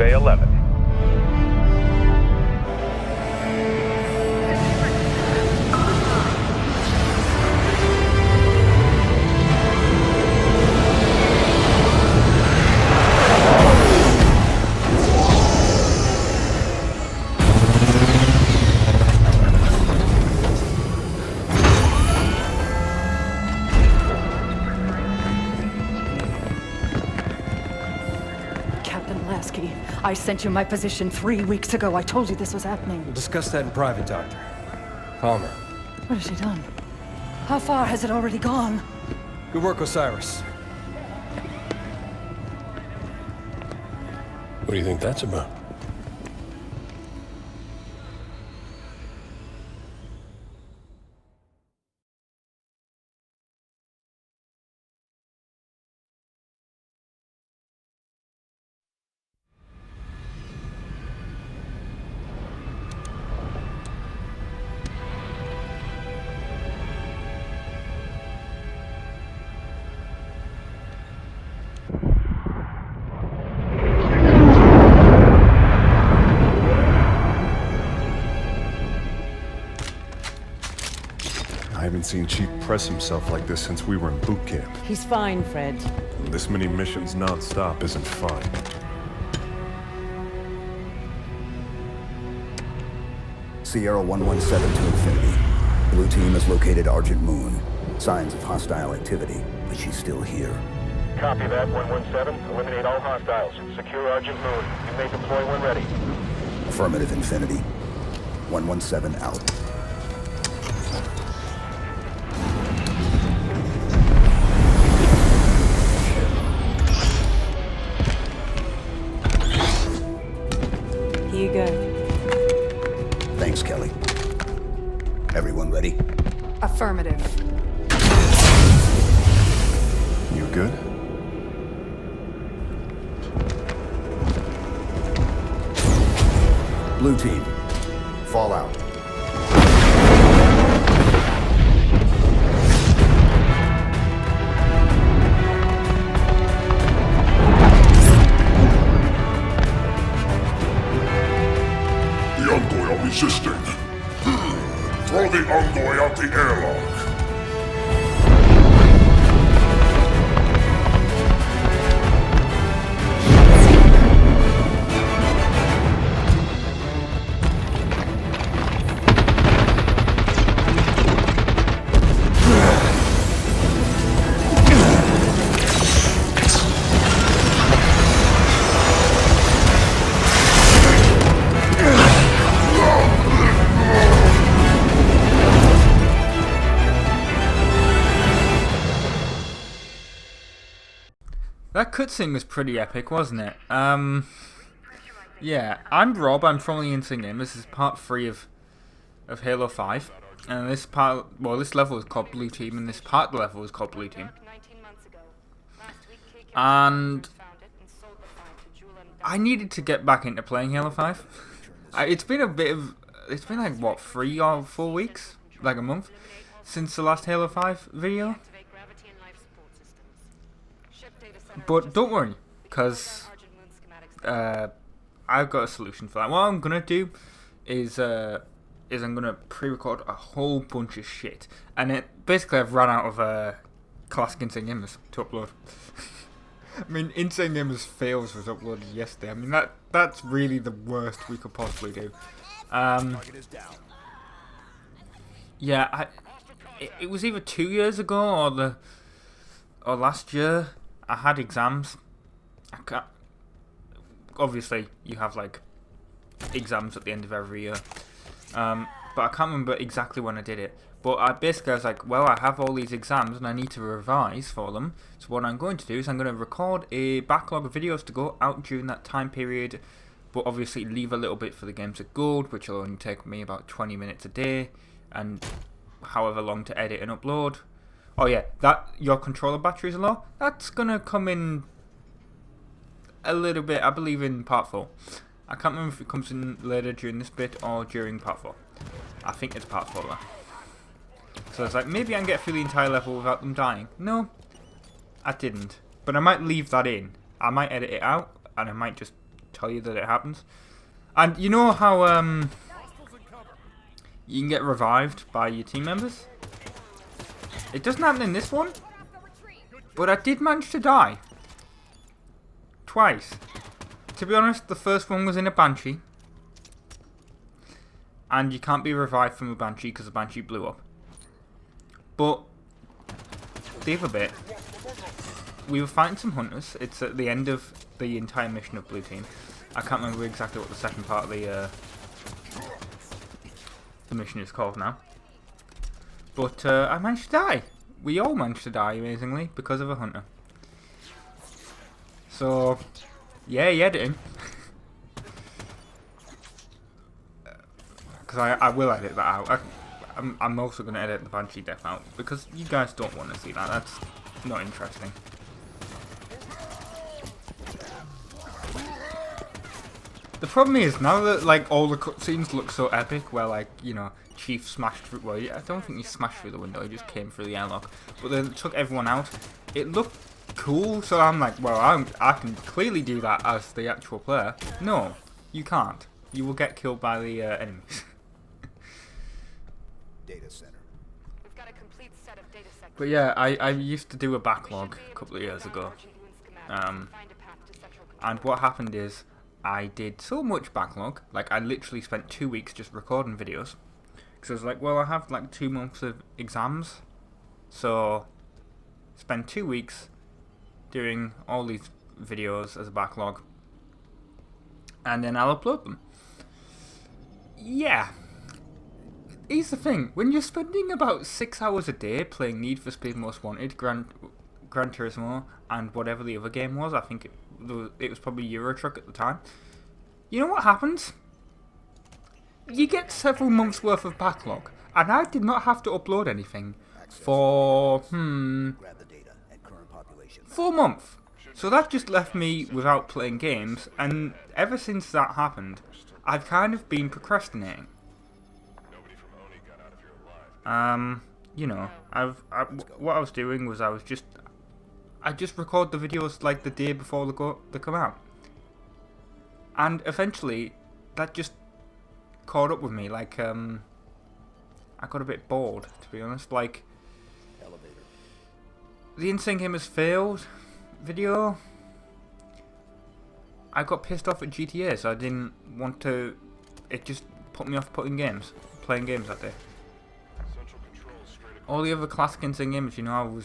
Bay 11. I sent you my position 3 weeks ago. I told you this was happening. We'll discuss that in private, Doctor. Palmer. What has she done? How far has it already gone? Good work, Osiris. What do you think that's about? I haven't seen Chief press himself like this since we were in boot camp. He's fine, Fred. This many missions non-stop isn't fun. Sierra 117 to Infinity. Blue team has located Argent Moon. Signs of hostile activity, but she's still here. Copy that, 117. Eliminate all hostiles. Secure Argent Moon. You may deploy when ready. Affirmative, Infinity. 117 out. Here you go. Thanks, Kelly. Everyone ready? Affirmative. You good? Blue team, fall out. The Envoy are resisting. Throw the Envoy out the airlock. That cutscene was pretty epic, wasn't it? Yeah, I'm Rob, I'm from the Insane Game. This is part 3 of Halo 5. And this part, well, this level is called Blue Team, and this part of the level is called Blue Team. And I needed to get back into playing Halo 5. It's been like, what, 3 or 4 weeks? Like a month? Since the last Halo 5 video? But don't worry, because I've got a solution for that. What I'm going to do is I'm going to pre-record a whole bunch of shit. And basically I've run out of classic Insane Gamers to upload. I mean, Insane Gamers Fails was uploaded yesterday. I mean, that's really the worst we could possibly do. Yeah, it was either 2 years ago or last year. I had exams. Obviously, you have like exams at the end of every year. But I can't remember exactly when I did it. But I was like, well, I have all these exams and I need to revise for them. So what I'm going to do is I'm going to record a backlog of videos to go out during that time period. But obviously leave a little bit for the games of gold, which will only take me about 20 minutes a day. And however long to edit and upload. Oh yeah, that your controller batteries are low. That's gonna come in a little bit, I believe, in part 4. I can't remember if it comes in later during this bit or during part 4. I think it's part 4 though. So it's like, maybe I can get through the entire level without them dying. No, I didn't. But I might leave that in. I might edit it out, and I might just tell you that it happens. And you know how you can get revived by your team members? It doesn't happen in this one, but I did manage to die. Twice. To be honest, the first one was in a Banshee. And you can't be revived from a Banshee because the Banshee blew up. But the other bit, we were fighting some hunters. It's at the end of the entire mission of Blue Team. I can't remember exactly what the second part of the mission is called now. But I managed to die. We all managed to die, amazingly, because of a hunter. So, yay, editing. Because I will edit that out. I'm also going to edit the Banshee death out, because you guys don't want to see that. That's not interesting. The problem is, now that like all the cutscenes look so epic, where like, you know, Chief smashed through, well, I don't think he smashed through the window, he just came through the airlock, but then took everyone out, it looked cool, so I'm like, well, I can clearly do that as the actual player. No, you can't. You will get killed by the enemies. Data center. We've got a complete set of data sectors. But yeah, I used to do a backlog a couple of years ago, and what happened is, I did so much backlog, like I literally spent 2 weeks just recording videos, because I was like, well, I have like 2 months of exams, so spend 2 weeks doing all these videos as a backlog, and then I'll upload them. Yeah. Here's the thing, when you're spending about 6 hours a day playing Need for Speed Most Wanted, Gran Turismo, and whatever the other game was, I think it was probably Euro Truck at the time, you know what happens? You get several months worth of backlog, and I did not have to upload anything for, 4 months. So that just left me without playing games, and ever since that happened, I've kind of been procrastinating. You know, what I was doing was I just record the videos like the day before they come out. And eventually, that just caught up with me, like, I got a bit bored, to be honest, like, the Insane Gamers Failed video, I got pissed off at GTA, so I didn't want to, it just put me off playing games that day. All the other classic Insane Gamers, you know,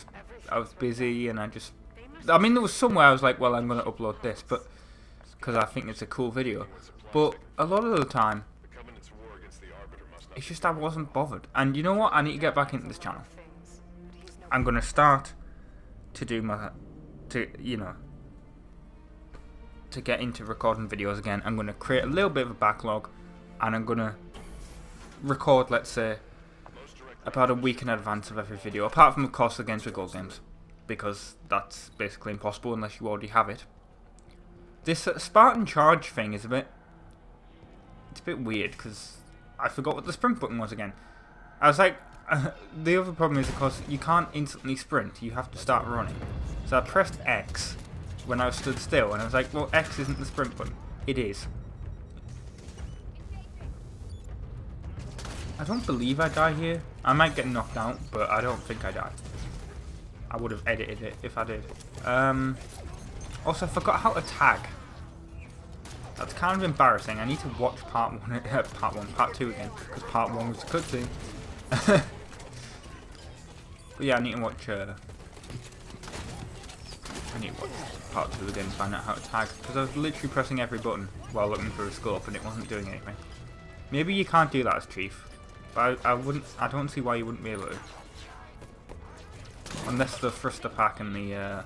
I was busy, and I mean, there was somewhere I was like, well, I'm going to upload this, but because I think it's a cool video, but a lot of the time, it's just I wasn't bothered. And you know what? I need to get back into this channel. I'm going to start to do to get into recording videos again. I'm going to create a little bit of a backlog, and I'm going to record, let's say, about a week in advance of every video, apart from, of course, the Games with Gold games, because that's basically impossible unless you already have it. This Spartan Charge thing is it's a bit weird, because I forgot what the sprint button was again. I was like, the other problem is, of course, you can't instantly sprint, you have to start running. So I pressed X when I was stood still, and I was like, well, X isn't the sprint button. It is. I don't believe I die here. I might get knocked out, but I don't think I died. I would have edited it if I did. Also, I forgot how to tag. That's kind of embarrassing. I need to watch part 2 again, because part 1 was the cutscene. But yeah, I need to watch part 2 again to find out how to tag, because I was literally pressing every button while looking for a scope, and it wasn't doing anything. Maybe you can't do that as Chief, but I don't see why you wouldn't be able to. Unless the thruster pack and the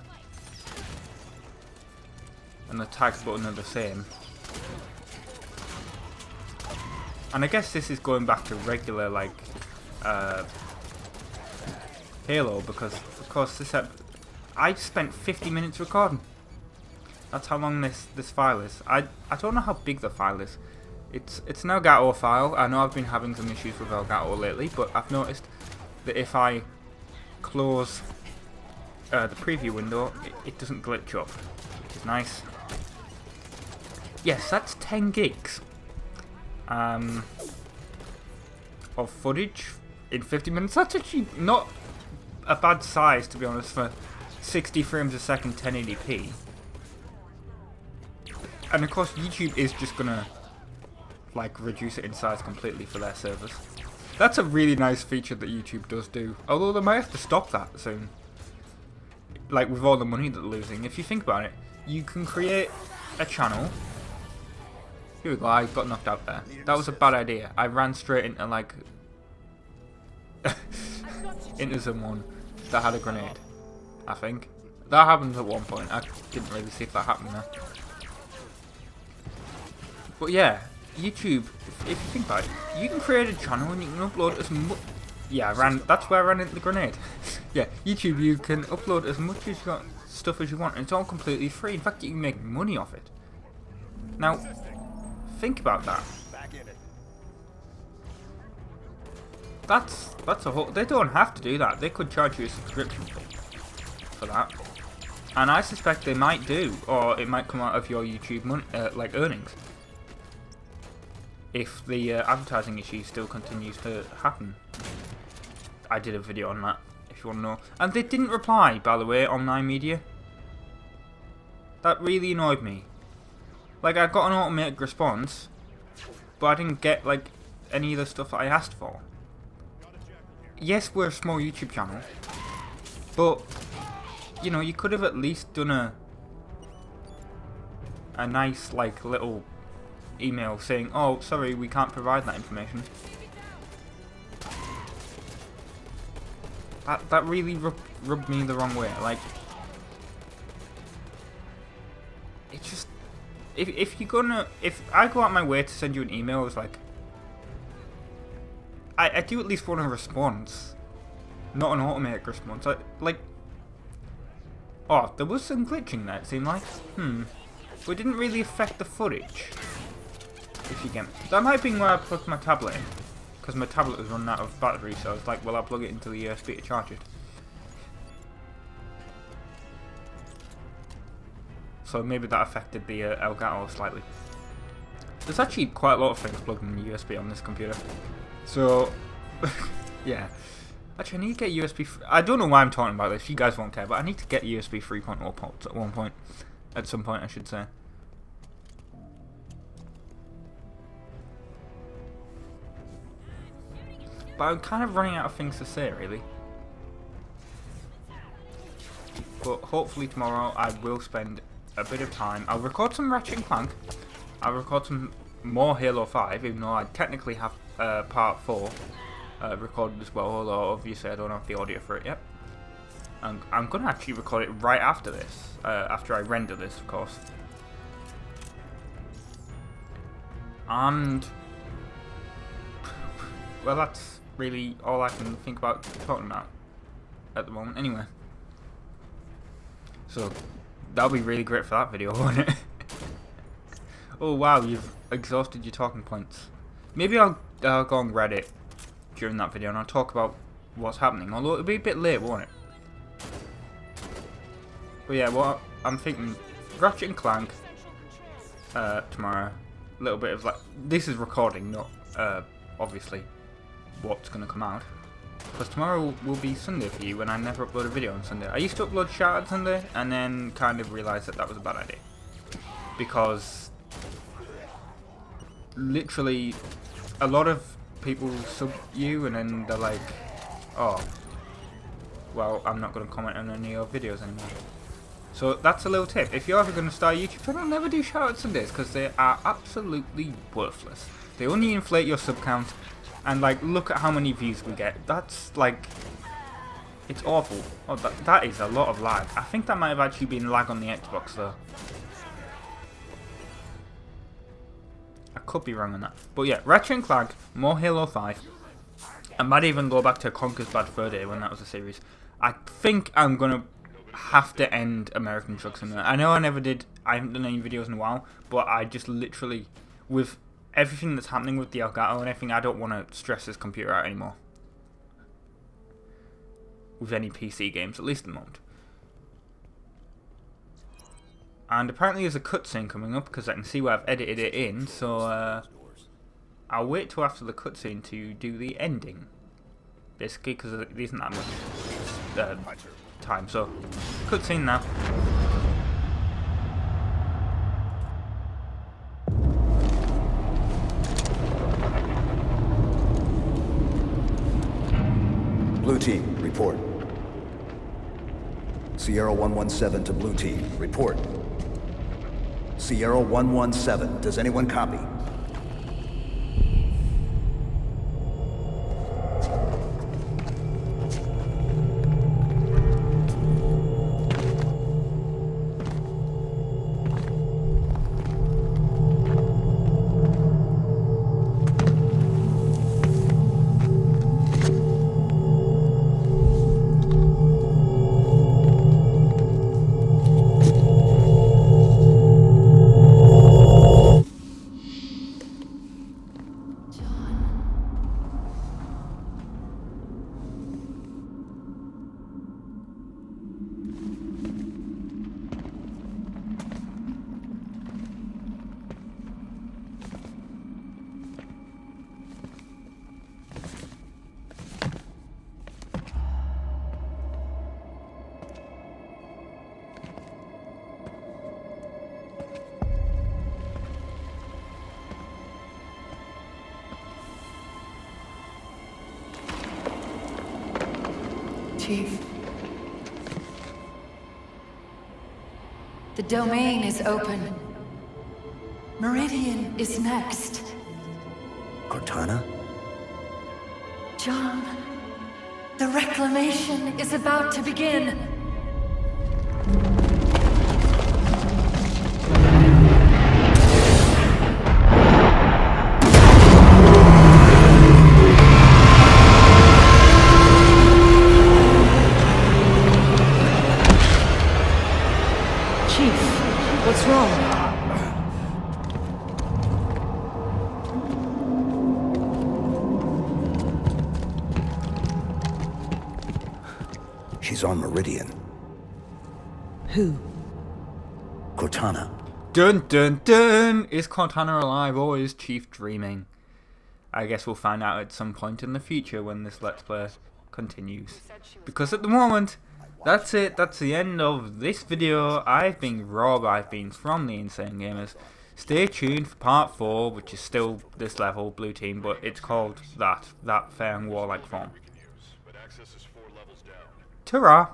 tag button are the same. And I guess this is going back to regular, like, Halo, because, of course, I spent 50 minutes recording. That's how long this file is. I don't know how big the file is. It's an Elgato file. I know I've been having some issues with Elgato lately, but I've noticed that if I close the preview window, it doesn't glitch up, which is nice. yes, that's 10 gigs of footage in 50 minutes. That's actually not a bad size, to be honest, for 60 frames a second 1080p. And of course YouTube is just gonna like reduce it in size completely for their servers. That's a really nice feature that YouTube does do, although they might have to stop that soon. Like with all the money that they're losing. If you think about it, you can create a channel. Here we go, I got knocked out there. That was a bad idea. I ran straight into like into someone that had a grenade, I think. That happened at one point. I didn't really see if that happened there. But yeah, YouTube, if you think about it, you can create a channel and you can upload as much. Yeah, that's where I ran into the grenade. Yeah, YouTube, you can upload as much as you got stuff as you want, and it's all completely free. In fact, you can make money off it. Now, think about that. That's a whole. They don't have to do that. They could charge you a subscription fee for that, and I suspect they might do, or it might come out of your YouTube money, like earnings. If the advertising issue still continues to happen. I did a video on that, if you want to know. And they didn't reply, by the way, on 9media. That really annoyed me. Like, I got an automatic response, but I didn't get, like, any of the stuff that I asked for. Yes, we're a small YouTube channel, but, you know, you could have at least done a nice, like, little email saying, oh, sorry, we can't provide that information. That really rubbed me the wrong way. Like, it's just, if I go out my way to send you an email, it's like, I do at least want a response, not an automatic response. Like, oh, there was some glitching there, it seemed like. But it didn't really affect the footage. If you get me. That might be where I plugged my tablet in, because my tablet was running out of battery, so I was like, well, I'll plug it into the USB to charge it. So maybe that affected the Elgato slightly. There's actually quite a lot of things plugged in the USB on this computer. So, yeah. Actually, I need to get USB. I don't know why I'm talking about this. You guys won't care, but I need to get USB 3.0 ports at one point. At some point, I should say. But I'm kind of running out of things to say, really. But hopefully tomorrow I will spend a bit of time. I'll record some Ratchet & Clank. I'll record some more Halo 5, even though I technically have part 4 recorded as well, although obviously I don't have the audio for it yet. I'm going to actually record it right after this, after I render this, of course. And, well, that's really all I can think about talking about at the moment anyway. So that'll be really great for that video, won't it? Oh wow, you've exhausted your talking points. Maybe I'll go on Reddit during that video and I'll talk about what's happening, although it'll be a bit late, won't it? But yeah, well, I'm thinking Ratchet & Clank tomorrow. A little bit of like, this is recording, not obviously what's going to come out, because tomorrow will be Sunday for you when I never upload a video on Sunday. I used to upload Shattered Sunday and then kind of realised that was a bad idea, because literally a lot of people sub you and then they're like, oh, well, I'm not going to comment on any of your videos anymore. So that's a little tip. If you're ever going to start a YouTube channel, never do Shattered Sundays, because they are absolutely worthless. They only inflate your sub count. And like, look at how many views we get. That's like, it's awful. Oh, that is a lot of lag. I think that might have actually been lag on the Xbox though. I could be wrong on that. But yeah, Ratchet & Clank, more Halo 5. I might even go back to Conker's Bad Fur Day when that was a series. I think I'm gonna have to end American Truck Simulator. I know I never did. I haven't done any videos in a while, but I just literally, with everything that's happening with the Elgato and everything, I don't want to stress this computer out anymore. With any PC games, at least at the moment. And apparently there's a cutscene coming up because I can see where I've edited it in, so I'll wait till after the cutscene to do the ending. Basically, because there isn't that much time. So, cutscene now. Blue team, report. Sierra 117 to blue team, report. Sierra 117, does anyone copy? Chief. The domain is open. Meridian is next. Cortana? John, the reclamation is about to begin. What's wrong? She's on Meridian. Who? Cortana. Dun dun dun! Is Cortana alive or is Chief dreaming? I guess we'll find out at some point in the future when this Let's Play continues. Because at the moment, that's it. That's the end of this video. I've been Rob. I've been from the Insane Gamers. Stay tuned for part 4, which is still this level, blue team, but it's called that fair and warlike form. Ta-ra!